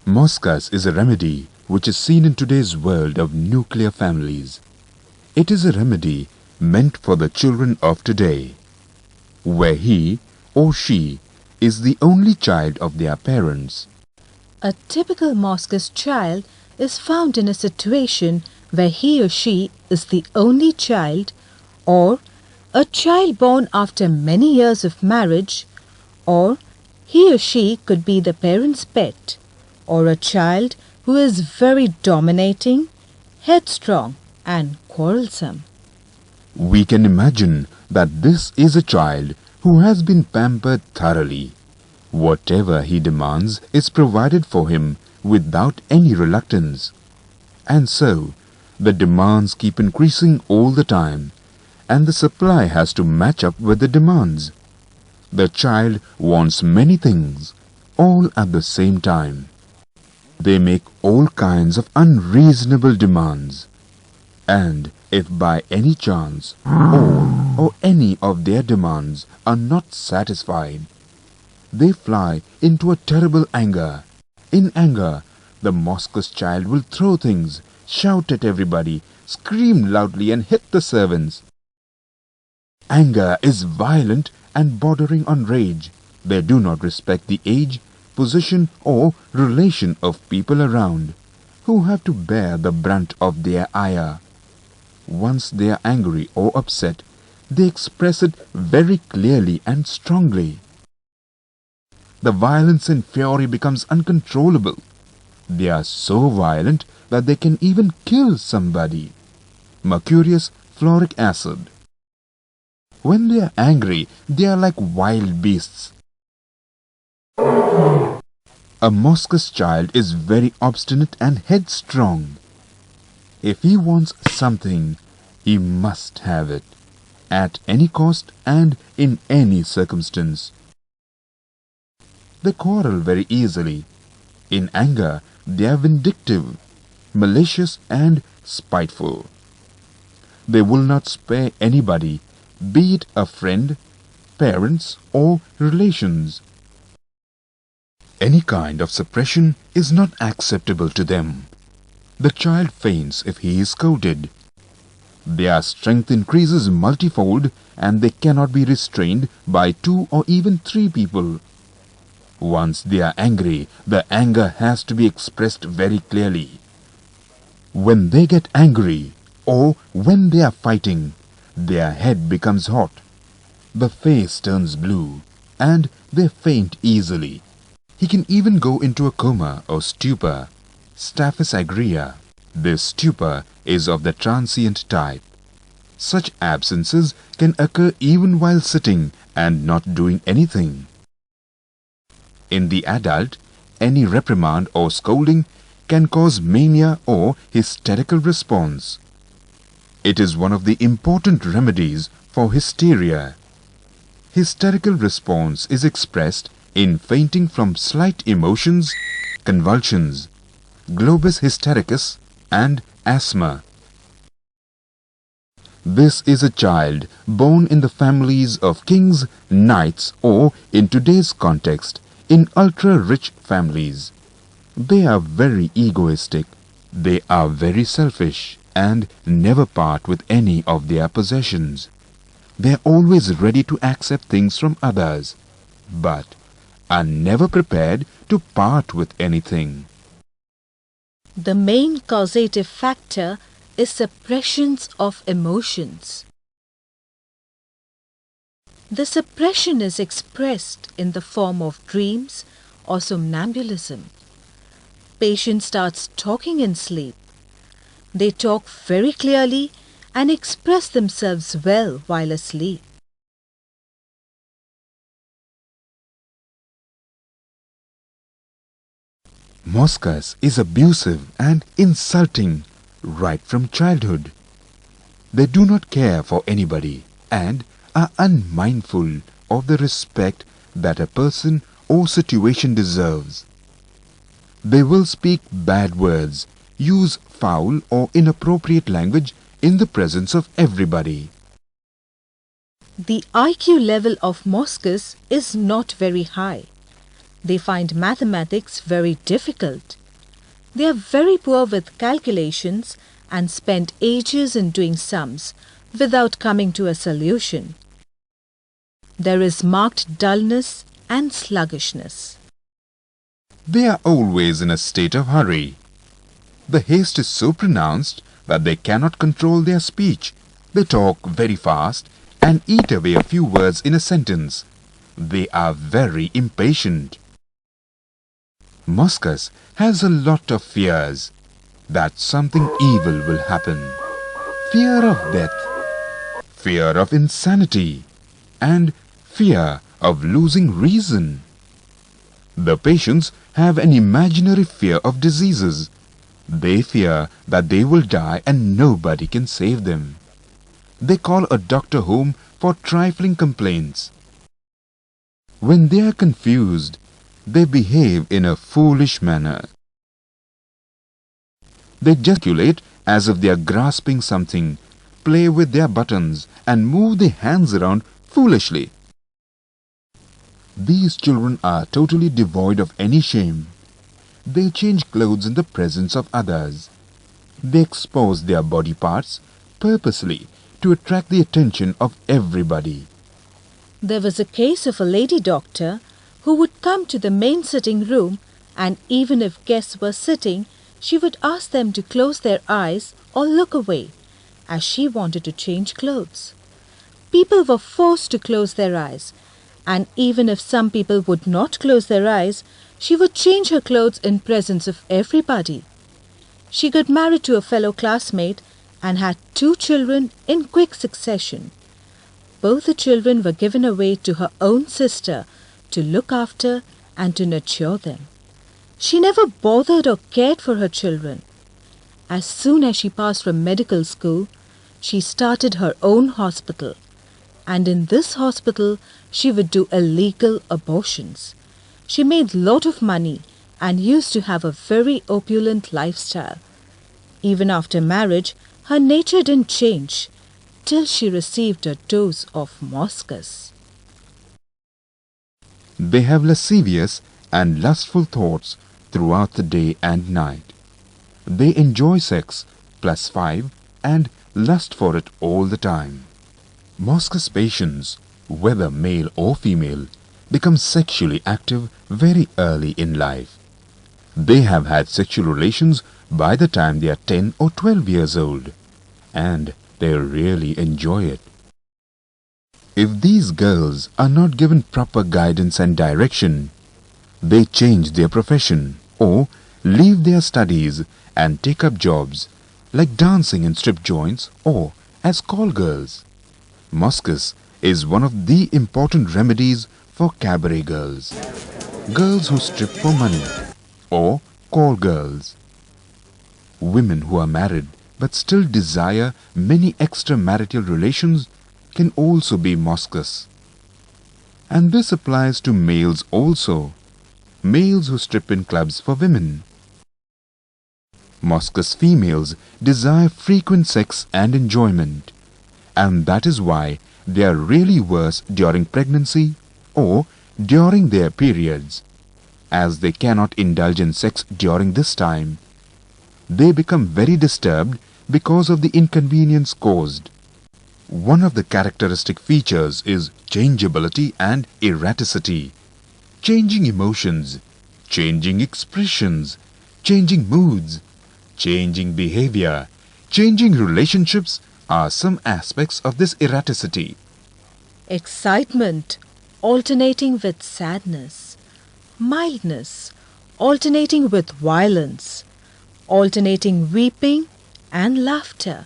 Moschus is a remedy which is seen in today's world of nuclear families. It is a remedy meant for the children of today, where he or she is the only child of their parents. A typical Moschus child is found in a situation where he or she is the only child, or a child born after many years of marriage, or he or she could be the parent's pet, or a child who is very dominating, headstrong and quarrelsome. We can imagine that this is a child who has been pampered thoroughly. Whatever he demands is provided for him without any reluctance. And so, the demands keep increasing all the time, and the supply has to match up with the demands. The child wants many things, all at the same time. They make all kinds of unreasonable demands. And if by any chance all or any of their demands are not satisfied, they fly into a terrible anger. In anger, the Moschus child will throw things, shout at everybody, scream loudly and hit the servants. Anger is violent and bordering on rage. They do not respect the age, position or relation of people around, who have to bear the brunt of their ire. Once they are angry or upset, they express it very clearly and strongly. The violence and fury becomes uncontrollable. They are so violent that they can even kill somebody. Mercurius fluoric acid. When they are angry, they are like wild beasts. A Moschus child is very obstinate and headstrong. If he wants something, he must have it, at any cost and in any circumstance. They quarrel very easily. In anger, they are vindictive, malicious and spiteful. They will not spare anybody, be it a friend, parents or relations. Any kind of suppression is not acceptable to them. The child faints if he is scolded. Their strength increases multifold and they cannot be restrained by 2 or even 3 people. Once they are angry, the anger has to be expressed very clearly. When they get angry or when they are fighting, their head becomes hot, the face turns blue, and they faint easily. He can even go into a coma or stupor, staphys agria. This stupor is of the transient type. Such absences can occur even while sitting and not doing anything. In the adult, any reprimand or scolding can cause mania or hysterical response. It is one of the important remedies for hysteria. Hysterical response is expressed in fainting from slight emotions, convulsions, globus hystericus and asthma. This is a child born in the families of kings, knights or, in today's context, in ultra-rich families. They are very egoistic. They are very selfish and never part with any of their possessions. They are always ready to accept things from others, but are never prepared to part with anything. The main causative factor is suppressions of emotions. The suppression is expressed in the form of dreams or somnambulism. Patient starts talking in sleep. They talk very clearly and express themselves well while asleep. Moschus is abusive and insulting right from childhood. They do not care for anybody and are unmindful of the respect that a person or situation deserves. They will speak bad words, use foul or inappropriate language in the presence of everybody. The IQ level of Moschus is not very high. They find mathematics very difficult. They are very poor with calculations and spend ages in doing sums without coming to a solution. There is marked dullness and sluggishness. They are always in a state of hurry. The haste is so pronounced that they cannot control their speech. They talk very fast and eat away a few words in a sentence. They are very impatient. Moschus has a lot of fears that something evil will happen. Fear of death, fear of insanity, and fear of losing reason. The patients have an imaginary fear of diseases. They fear that they will die and nobody can save them. They call a doctor home for trifling complaints. When they are confused, they behave in a foolish manner. They gesticulate as if they are grasping something, play with their buttons, and move their hands around foolishly. These children are totally devoid of any shame. They change clothes in the presence of others. They expose their body parts purposely to attract the attention of everybody. There was a case of a lady doctor who would come to the main sitting room, and even if guests were sitting, she would ask them to close their eyes or look away, as she wanted to change clothes. People were forced to close their eyes, and even if some people would not close their eyes, she would change her clothes in presence of everybody. She got married to a fellow classmate and had 2 children in quick succession. Both the children were given away to her own sister to look after and to nurture them. She never bothered or cared for her children. As soon as she passed from medical school, she started her own hospital, and in this hospital she would do illegal abortions. She made lot of money and used to have a very opulent lifestyle. Even after marriage, her nature didn't change till she received a dose of Moschus. They have lascivious and lustful thoughts throughout the day and night. They enjoy sex +5 and lust for it all the time. Moschus patients, whether male or female, become sexually active very early in life. They have had sexual relations by the time they are 10 or 12 years old, and they really enjoy it. If these girls are not given proper guidance and direction, they change their profession or leave their studies and take up jobs like dancing in strip joints or as call girls. Moschus is one of the important remedies for cabaret girls, girls who strip for money, or call girls. Women who are married but still desire many extramarital relations can also be Moschus. And this applies to males also, males who strip in clubs for women. Moschus females desire frequent sex and enjoyment, and that is why they are really worse during pregnancy or during their periods. As they cannot indulge in sex during this time, they become very disturbed because of the inconvenience caused. One of the characteristic features is changeability and erraticity. Changing emotions, changing expressions, changing moods, changing behavior, changing relationships are some aspects of this erraticity. Excitement alternating with sadness, mildness alternating with violence, alternating weeping and laughter,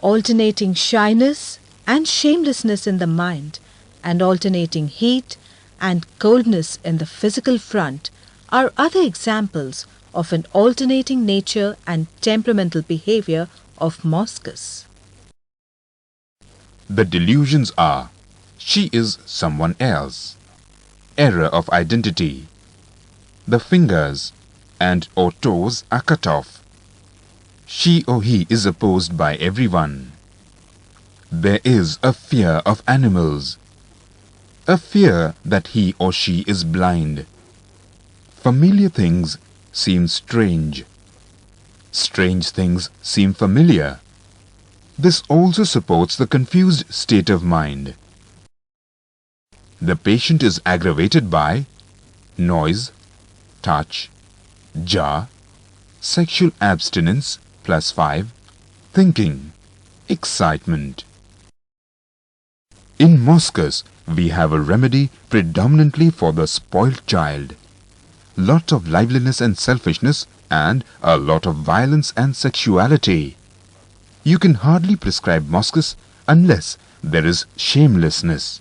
alternating shyness and shamelessness in the mind, and alternating heat and coldness in the physical front are other examples of an alternating nature and temperamental behavior of Moschus. The delusions are: she is someone else, error of identity, the fingers and or toes are cut off, she or he is opposed by everyone, there is a fear of animals, a fear that he or she is blind, Familiar things seem strange. Strange things seem familiar. This also supports the confused state of mind. The patient is aggravated by noise, touch, jar, sexual abstinence +5, thinking, excitement. In Moschus, we have a remedy predominantly for the spoilt child. Lot of liveliness and selfishness and a lot of violence and sexuality. You can hardly prescribe Moschus unless there is shamelessness.